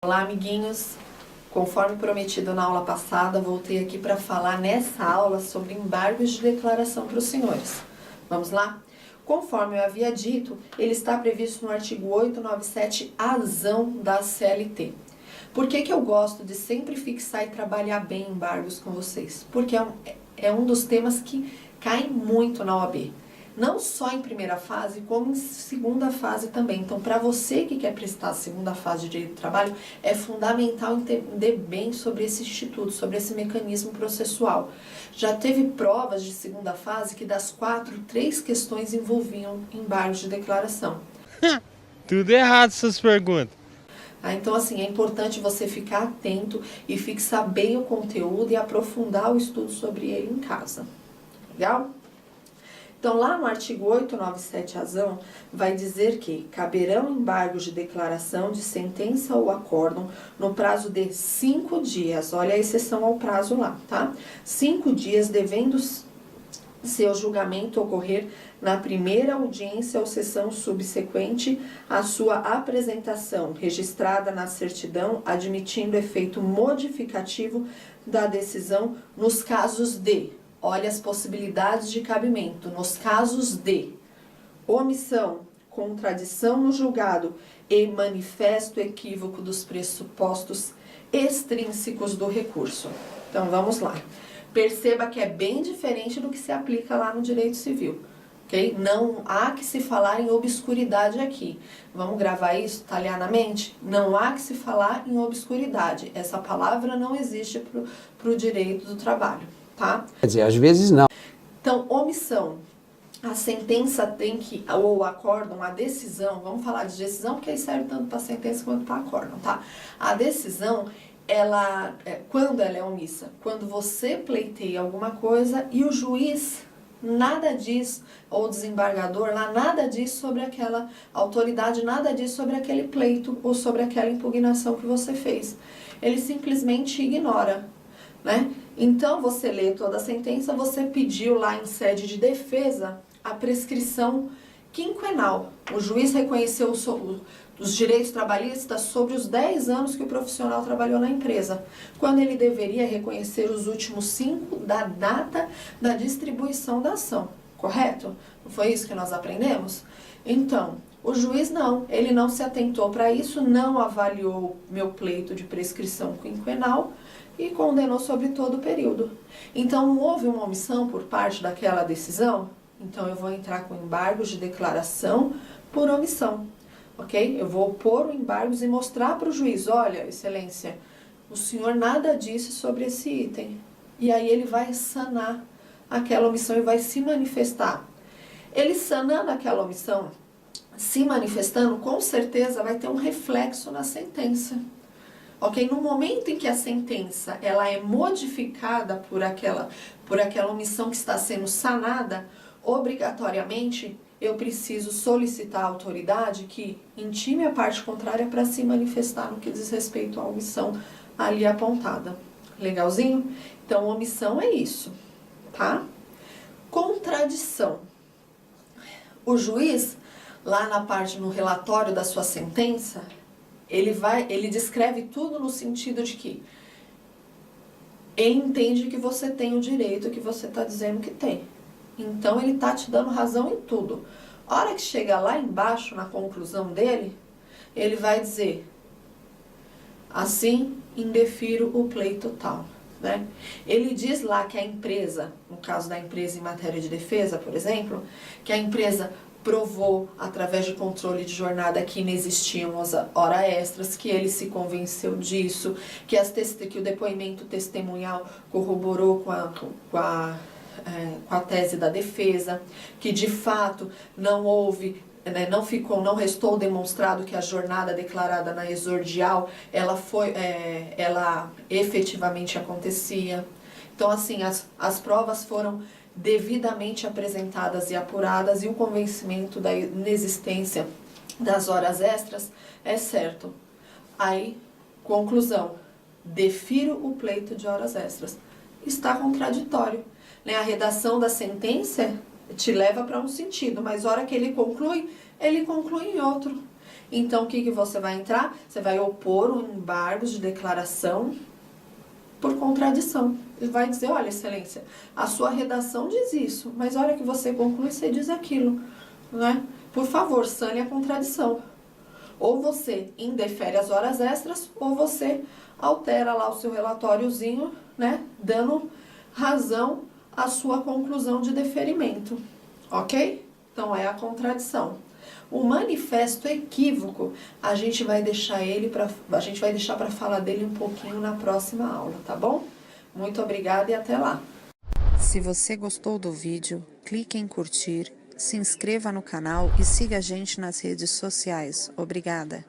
Olá, amiguinhos! Conforme prometido na aula passada, voltei aqui para falar nessa aula sobre embargos de declaração para os senhores. Vamos lá? Conforme eu havia dito, ele está previsto no artigo 897-azão da CLT. Por que eu gosto de sempre fixar e trabalhar bem embargos com vocês? Porque é um dos temas que caem muito na OAB. Não só em primeira fase, como em segunda fase também. Então, para você que quer prestar a segunda fase de Direito do Trabalho, é fundamental entender bem sobre esse instituto, sobre esse mecanismo processual. Já teve provas de segunda fase que das 4, 3 questões envolviam embargos de declaração. Tudo errado essas perguntas. Então, assim, é importante você ficar atento e fixar bem o conteúdo e aprofundar o estudo sobre ele em casa. Legal? Então, lá no artigo 897-azão, vai dizer que caberão embargos de declaração de sentença ou acórdão no prazo de 5 dias. Olha a exceção ao prazo lá, tá? 5 dias devendo seu julgamento ocorrer na primeira audiência ou sessão subsequente à sua apresentação, registrada na certidão, admitindo efeito modificativo da decisão nos casos de... Olha as possibilidades de cabimento. Nos casos de omissão, contradição no julgado e manifesto equívoco dos pressupostos extrínsecos do recurso. Então, vamos lá. Perceba que é bem diferente do que se aplica lá no direito civil. Okay? Não há que se falar em obscuridade aqui. Vamos gravar isso, talhar na mente? Não há que se falar em obscuridade. Essa palavra não existe para o direito do trabalho. Tá? Quer dizer, às vezes não. Então, omissão. A sentença tem que, ou o acórdão, a decisão, vamos falar de decisão, porque aí serve tanto para sentença quanto para acórdão, tá? A decisão, quando ela é omissa? Quando você pleiteia alguma coisa e o juiz nada diz, ou o desembargador lá nada diz sobre aquela autoridade, nada diz sobre aquele pleito ou sobre aquela impugnação que você fez. Ele simplesmente ignora, né? Então, você lê toda a sentença, você pediu lá em sede de defesa a prescrição quinquenal. O juiz reconheceu os direitos trabalhistas sobre os 10 anos que o profissional trabalhou na empresa, quando ele deveria reconhecer os últimos 5 da data da distribuição da ação, correto? Não foi isso que nós aprendemos? Então, o juiz não, ele não se atentou para isso, não avaliou meu pleito de prescrição quinquenal e condenou sobre todo o período. Então, houve uma omissão por parte daquela decisão, então eu vou entrar com embargos de declaração por omissão, ok? Eu vou pôr o embargos e mostrar para o juiz, olha, excelência, o senhor nada disse sobre esse item. E aí ele vai sanar aquela omissão e vai se manifestar. Ele sanando aquela omissão, se manifestando, com certeza vai ter um reflexo na sentença. Ok? No momento em que a sentença ela é modificada por aquela omissão que está sendo sanada, obrigatoriamente eu preciso solicitar à autoridade que intime a parte contrária para se manifestar no que diz respeito à omissão ali apontada. Legalzinho? Então, omissão é isso, tá? Contradição. O juiz, lá na parte, no relatório da sua sentença, ele descreve tudo no sentido de que ele entende que você tem o direito que você está dizendo que tem. Então, ele está te dando razão em tudo. A hora que chega lá embaixo, na conclusão dele, ele vai dizer, assim, indefiro o pleito tal. Né? Ele diz lá que a empresa, no caso da empresa em matéria de defesa, por exemplo, que a empresa provou, através de controle de jornada, que não as horas extras, que ele se convenceu disso, que o depoimento testemunhal corroborou com a tese da defesa, que de fato não houve, né, não restou demonstrado que a jornada declarada na exordial, ela efetivamente acontecia. Então, assim, as provas foram devidamente apresentadas e apuradas e o convencimento da inexistência das horas extras é certo. Aí, conclusão, defiro o pleito de horas extras. Está contraditório. Né? A redação da sentença te leva para um sentido, mas a hora que ele conclui em outro. Então, o que você vai entrar? Você vai opor um embargo de declaração por contradição. Ele vai dizer, olha, excelência, a sua redação diz isso, mas a hora que você conclui, você diz aquilo, né? Por favor, sane a contradição. Ou você indefere as horas extras, ou você altera lá o seu relatóriozinho, né? Dando razão à sua conclusão de deferimento, ok? Então, é a contradição. O manifesto equívoco, a gente vai deixar para falar dele um pouquinho na próxima aula, tá bom? Muito obrigada e até lá. Se você gostou do vídeo, clique em curtir, se inscreva no canal e siga a gente nas redes sociais. Obrigada!